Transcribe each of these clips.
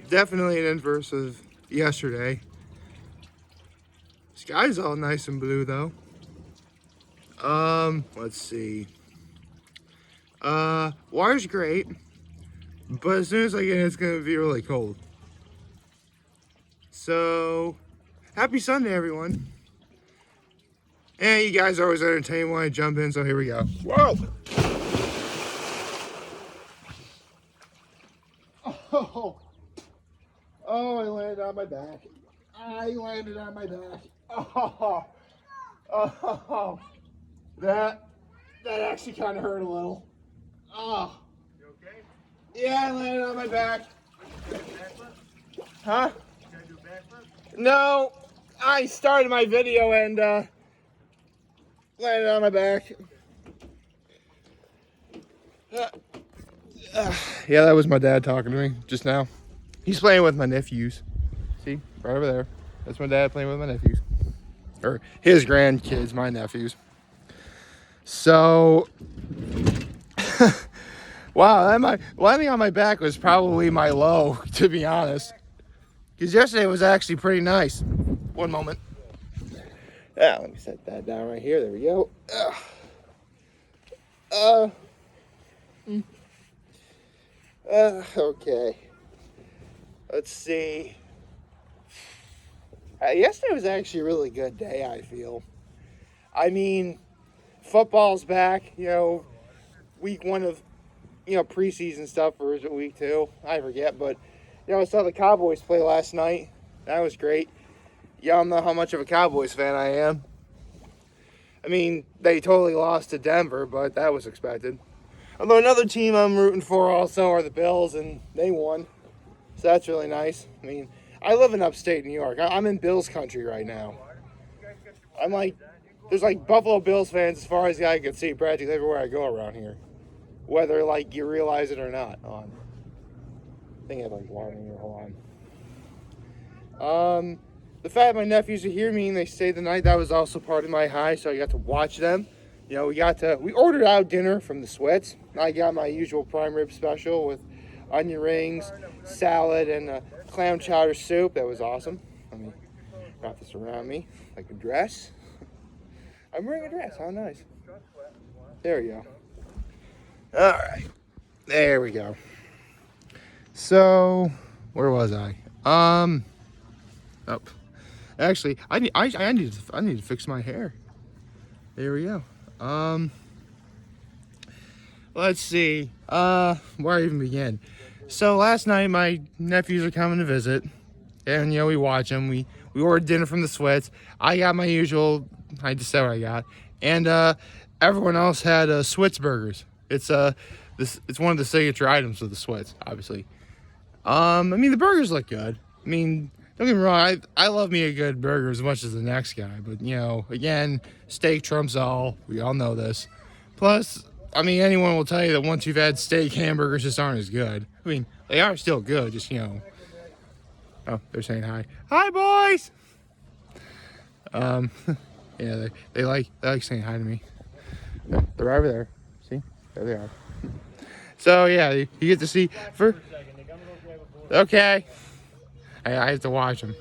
Definitely an inverse of yesterday. Sky's all nice and blue though. Let's see. Water's great, but as soon as I get in, it's gonna be really cold. So, happy Sunday, everyone. And you guys are always entertained when I jump in, so here we go. Whoa! Oh, I landed on my back. Oh, that actually kind of hurt a little. Oh. You okay? Yeah, I landed on my back. Huh? You gotta do a backflip? No, I started my video and landed on my back. Yeah, that was my dad talking to me just now. He's playing with my nephews. See, right over there. That's my dad playing with my nephews. Or his grandkids, my nephews. So, wow, landing on my back was probably my low, to be honest. Because yesterday was actually pretty nice. One moment. Yeah, let me set that down right here. There we go. Okay. Let's see. Yesterday was actually a really good day, I feel. I mean, football's back, week one of, preseason stuff, or is it week two? I forget, but, I saw the Cowboys play last night. That was great. Y'all know how much of a Cowboys fan I am. I mean, they totally lost to Denver, but that was expected. Although another team I'm rooting for also are the Bills, and they won. So that's really nice. I mean, I live in upstate New York. I'm in Bills country right now. I'm like, there's like Buffalo Bills fans as far as the eye can see practically everywhere I go around here. Whether like you realize it or not. I think I have like water in here. Hold on. The fact my nephews are here, meaning they stayed the night, that was also part of my high, so I got to watch them. We ordered out dinner from the Switzed. I got my usual prime rib special with onion rings, salad, and clam chowder soup. That was awesome. Let me wrap this around me like a dress. I'm wearing a dress. How nice. There we go. All right. There we go. So, where was I? Actually, I need to fix my hair. There we go. Let's see. Where I even begin. So last night my nephews are coming to visit, and we watch them. We ordered dinner from the Switzed. I got my usual. I just said what I got, and everyone else had Switzed burgers. It's one of the signature items of the Switzed, obviously. I mean the burgers look good. I mean, don't get me wrong. I love me a good burger as much as the next guy, but again, steak trumps all. We all know this. Plus, I mean, anyone will tell you that once you've had steak, hamburgers just aren't as good. I mean, they are still good, just, Oh, they're saying hi. Hi, boys! Yeah, they like saying hi to me. They're over there. See? There they are. So, yeah, you get to see... Okay. I have to watch them.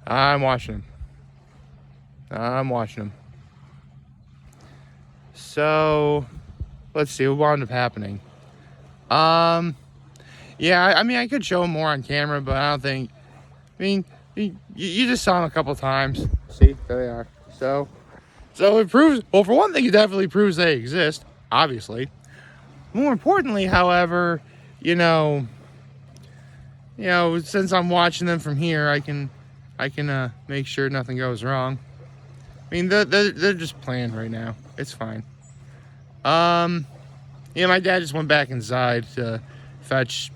I'm watching them. So, let's see what wound up happening. Yeah, I mean, I could show them more on camera, but I don't think. I mean, you just saw them a couple times. See, there they are. So it proves. Well, for one thing, it definitely proves they exist. Obviously. More importantly, however, since I'm watching them from here, I can make sure nothing goes wrong. I mean, they're just playing right now. It's fine. My dad just went back inside to fetch.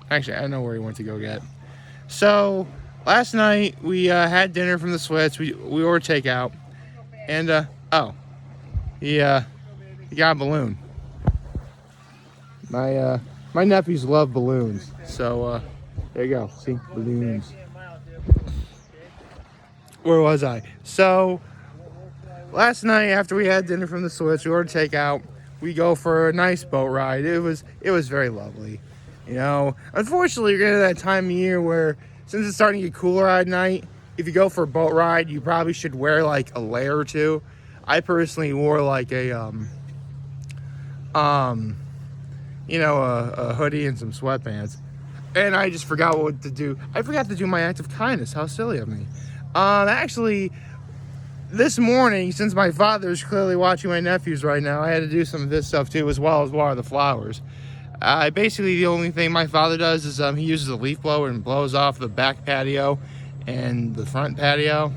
Actually, I don't know where he went to go get. So last night we had dinner from the Switzed. We ordered takeout, and he got a balloon. My nephews love balloons, so there you go. See, balloons. Where was I? So last night after we had dinner from the Switzed, we ordered takeout. We go for a nice boat ride. It was very lovely. You know, unfortunately, you're getting to that time of year where, since it's starting to get cooler at night, if you go for a boat ride, you probably should wear like a layer or two. I personally wore like a hoodie and some sweatpants, and I just forgot what to do. I forgot to do my act of kindness. How silly of me. Actually, this morning, since my father's clearly watching my nephews right now, I had to do some of this stuff too, as well as water the flowers. Basically, the only thing my father does is he uses a leaf blower and blows off the back patio and the front patio.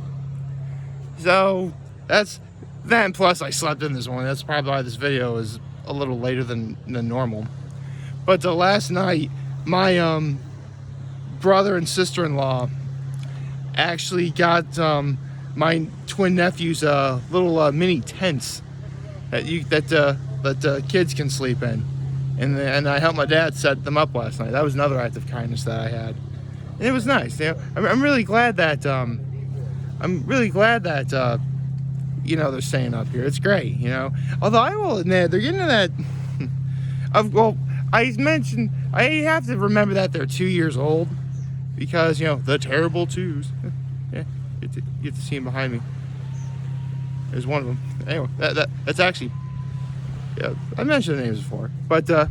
So that's then. Plus, I slept in this one. That's probably why this video is a little later than normal. But last night, my brother and sister-in-law actually got my twin nephews little mini tents that kids can sleep in. And I helped my dad set them up last night. That was another act of kindness that I had, and it was nice. You know, I'm really glad that they're staying up here. It's great. You know, although I will admit they're getting to that. I have to remember that they're 2 years old, because the terrible 2's. Yeah, you get to see them behind me. There's one of them. Anyway, that's actually. Yeah, I mentioned the names before, but the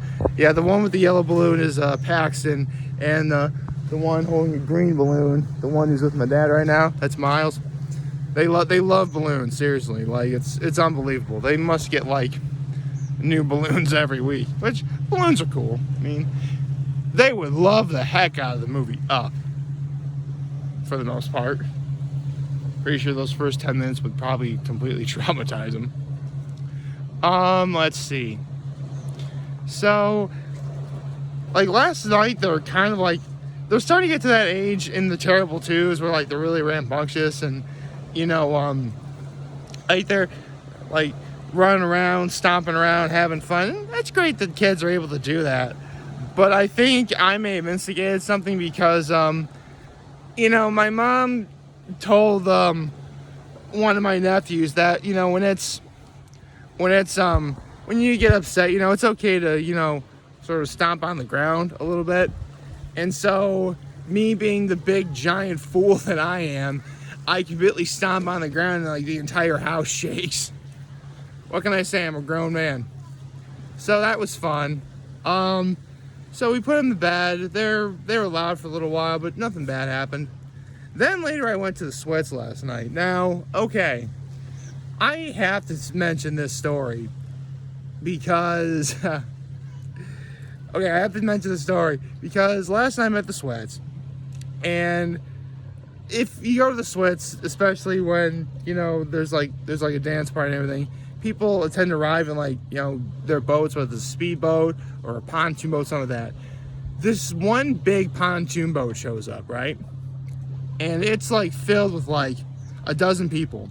one with the yellow balloon is Paxton, and the one holding the green balloon, the one who's with my dad right now, that's Miles. They love balloons, seriously. Like it's unbelievable. They must get like new balloons every week, which balloons are cool. I mean, they would love the heck out of the movie Up, for the most part. Pretty sure those first 10 minutes would probably completely traumatize them. Let's see. So, like last night, they're kind of like, they're starting to get to that age in the terrible 2's where like they're really rambunctious and, like they're like running around, stomping around, having fun. And that's great that kids are able to do that. But I think I may have instigated something because, my mom told one of my nephews that, when you get upset, it's okay to, sort of stomp on the ground a little bit. And so, me being the big giant fool that I am, I completely stomp on the ground and like the entire house shakes. What can I say? I'm a grown man. So that was fun. So we put them to bed. They were loud for a little while, but nothing bad happened. Then later I went to the Switzed last night. Now, okay, I have to mention this story because I have to mention the story because last night I'm at the Switzed, and if you go to the Switzed, especially when there's like a dance party and everything, people tend to arrive in their boats, whether it's a speedboat or a pontoon boat, some of that. This one big pontoon boat shows up, right? And it's like filled with like a dozen people.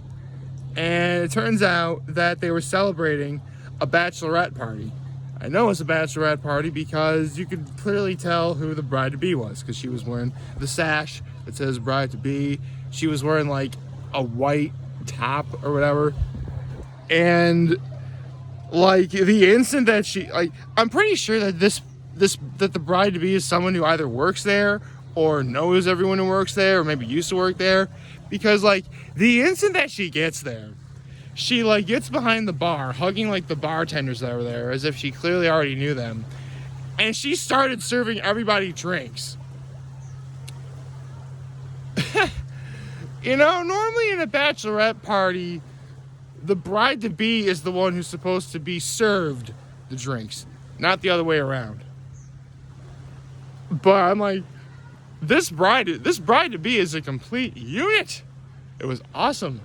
And it turns out that they were celebrating a bachelorette party. I know it's a bachelorette party because you could clearly tell who the bride-to-be was, because she was wearing the sash that says bride-to-be. She was wearing like a white top or whatever. And like the instant that I'm pretty sure that that the bride-to-be is someone who either works there or knows everyone who works there or maybe used to work there, because like the instant that she gets there, she like gets behind the bar hugging like the bartenders that were there as if she clearly already knew them, and she started serving everybody drinks. Normally in a bachelorette party, the bride-to-be is the one who's supposed to be served the drinks, not the other way around. But I'm like, this bride-to-be is a complete unit. It was awesome.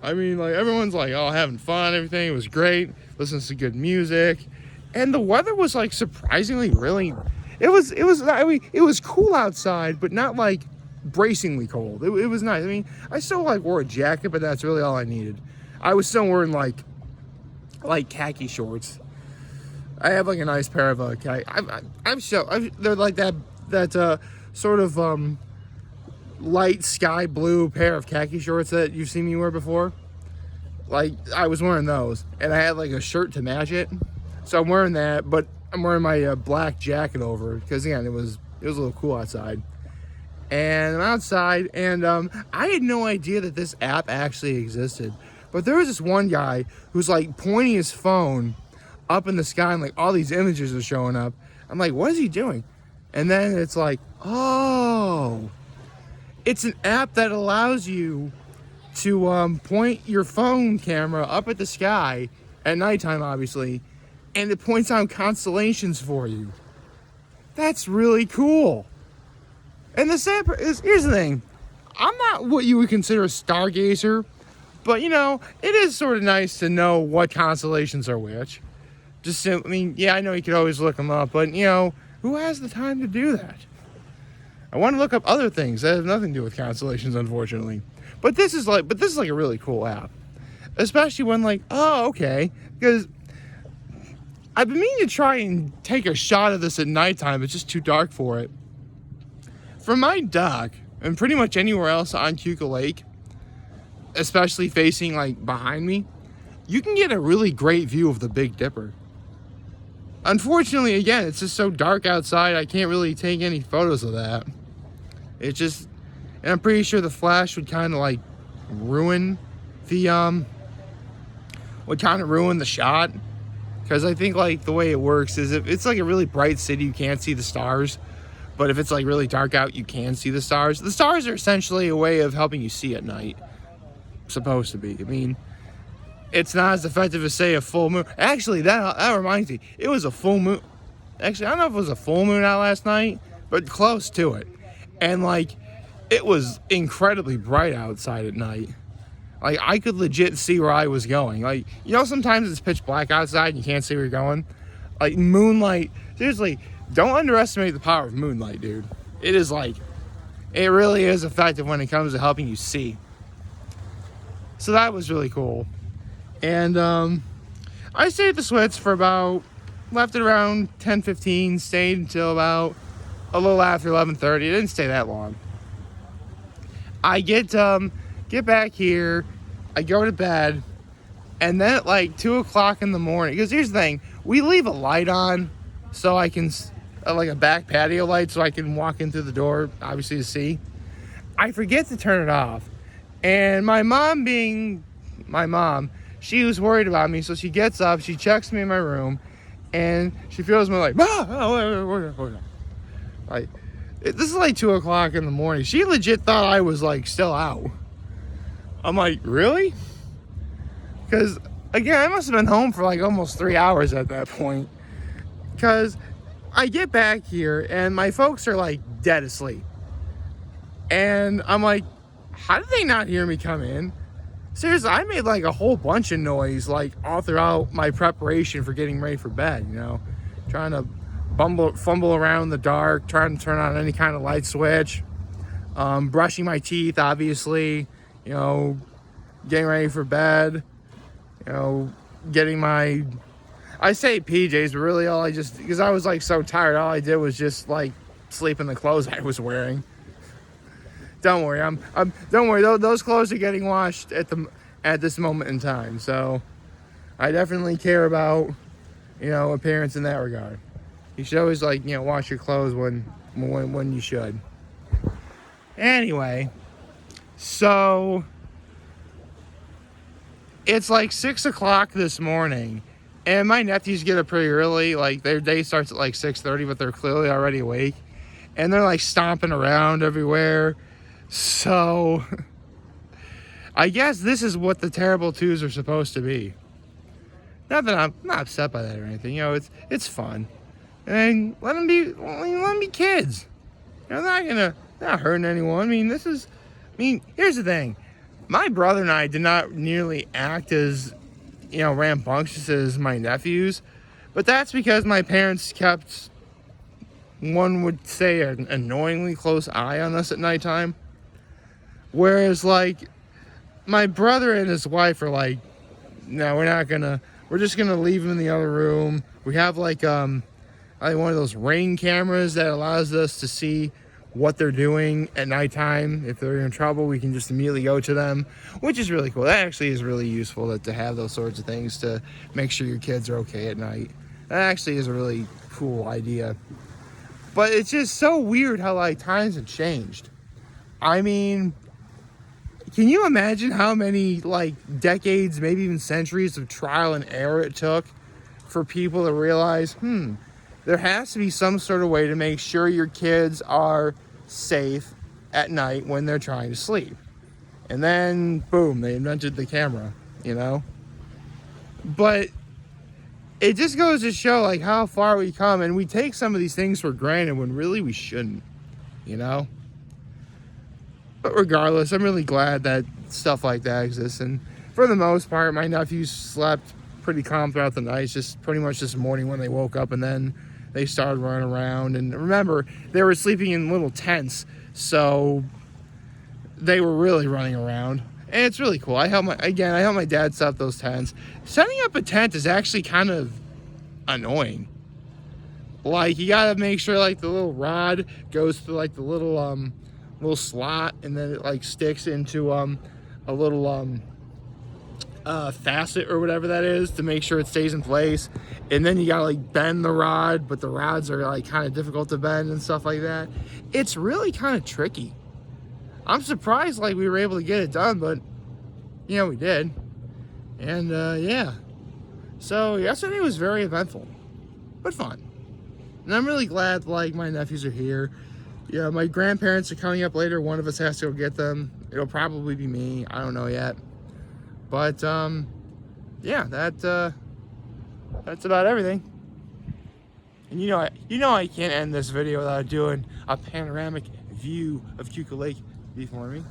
I mean, like, everyone's like, oh, having fun, everything. It was great. Listening to good music. And the weather was like surprisingly really, it was cool outside, but not like bracingly cold. It was nice. I mean, I still like wore a jacket, but that's really all I needed. I was still wearing like khaki shorts. I have like a nice pair of khaki. They're like that sort of light sky blue pair of khaki shorts that you've seen me wear before. Like I was wearing those, and I had like a shirt to match it. So I'm wearing that, but I'm wearing my black jacket over because again it was a little cool outside. And I'm outside, and I had no idea that this app actually existed. But there was this one guy who's like pointing his phone up in the sky, and like all these images are showing up. I'm like, what is he doing? And then it's like, oh, it's an app that allows you to point your phone camera up at the sky at nighttime, obviously, and it points out constellations for you. That's really cool. And the sad part is, here's the thing. I'm not what you would consider a stargazer, but you know, it is sort of nice to know what constellations are which. I mean, yeah, I know you could always look them up, but you know, who has the time to do that? I want to look up other things that have nothing to do with constellations, unfortunately. But this is like a really cool app, especially when like, oh, okay, because I've been meaning to try and take a shot of this at nighttime. It's just too dark for it. From my dock, and pretty much anywhere else on Cuca Lake, especially facing like behind me, you can get a really great view of the Big Dipper. Unfortunately, again, it's just so dark outside, I can't really take any photos of that. And I'm pretty sure the flash would kind of like ruin the shot. Because I think like the way it works is if it's like a really bright city, you can't see the stars. But if it's like really dark out, you can see the stars. The stars are essentially a way of helping you see at night. Supposed to be. I mean, it's not as effective as say a full moon. Actually, that reminds me, it was a full moon. Actually, I don't know if it was a full moon out last night, but close to it. And like, it was incredibly bright outside at night. Like, I could legit see where I was going. Like, you know, sometimes it's pitch black outside and you can't see where you're going. Like, moonlight, seriously, don't underestimate the power of moonlight, dude. It is like, it really is effective when it comes to helping you see. So that was really cool. And I stayed at the Switzed for left it around 10:15, stayed until about a little after 11:30. It didn't stay that long. I get back here, I go to bed, and then at like 2 o'clock in the morning, because here's the thing, we leave a light on so I can, like a back patio light, so I can walk in through the door, obviously to see. I forget to turn it off. And my mom being my mom, she was worried about me, so she gets up, she checks me in my room, and she feels me like, like, this is like 2 o'clock in the morning. She legit thought I was like still out. I'm like, really? Because again, I must have been home for like almost 3 hours at that point. Because I get back here and my folks are like dead asleep. And I'm like, how did they not hear me come in? Seriously, I made like a whole bunch of noise like all throughout my preparation for getting ready for bed, you know, trying to fumble around in the dark, trying to turn on any kind of light switch, brushing my teeth, obviously, you know, getting ready for bed, you know, getting my, I say PJs, but really all I just, because I was like so tired, all I did was just like sleep in the clothes I was wearing. Don't worry, don't worry, those clothes are getting washed at this moment in time, so I definitely care about, you know, appearance in that regard. You should always, like, you know, wash your clothes when you should. Anyway, so it's like 6 o'clock this morning, and my nephews get up pretty early. Like, their day starts at like 6:30, but they're clearly already awake, and they're like stomping around everywhere. So I guess this is what the terrible twos are supposed to be. Not that I'm not upset by that or anything. You know, it's fun. And let them be kids. You know, they're not hurting anyone. I mean, here's the thing. My brother and I did not nearly act as, you know, rambunctious as my nephews. But that's because my parents kept, one would say, an annoyingly close eye on us at nighttime. Whereas, like, my brother and his wife are like, no, we're just gonna leave them in the other room. We have like one of those Ring cameras that allows us to see what they're doing at nighttime. If they're in trouble, we can just immediately go to them, which is really cool. That actually is really useful to have those sorts of things to make sure your kids are okay at night. That actually is a really cool idea. But it's just so weird how like times have changed. I mean, can you imagine how many like decades, maybe even centuries of trial and error it took for people to realize, there has to be some sort of way to make sure your kids are safe at night when they're trying to sleep. And then, boom, they invented the camera, you know? But it just goes to show like how far we come, and we take some of these things for granted when really we shouldn't, you know? But regardless, I'm really glad that stuff like that exists. And for the most part, my nephews slept pretty calm throughout the night. It's just pretty much this morning when they woke up and then they started running around. And remember, they were sleeping in little tents, so they were really running around. And it's really cool. I help my dad set up those tents. Setting up a tent is actually kind of annoying. Like, you gotta make sure like the little rod goes through like the little slot, and then it like sticks into a little facet or whatever that is to make sure it stays in place. And then you gotta like bend the rod, but the rods are like kind of difficult to bend and stuff like that. It's really kind of tricky. I'm surprised like we were able to get it done, but you know, we did. And yeah, so yesterday was very eventful but fun, and I'm really glad like my nephews are here. Yeah, my grandparents are coming up later. One of us has to go get them. It'll probably be me. I don't know yet. But yeah, that's about everything. And you know I can't end this video without doing a panoramic view of Cuca Lake before me.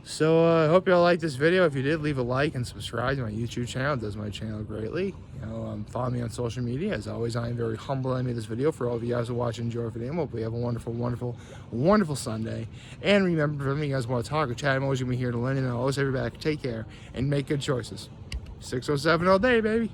So I hope y'all liked this video. If you did, leave a like and subscribe to my YouTube channel. It does my channel greatly. You know, follow me on social media. As always, I am very humble I made this video. For all of you guys who watch and enjoy our video, hopefully you have a wonderful, wonderful, wonderful Sunday. And remember, if you guys want to talk or chat, I'm always going to be here to lend, and I'll always have your back. Take care and make good choices. 607 all day, baby.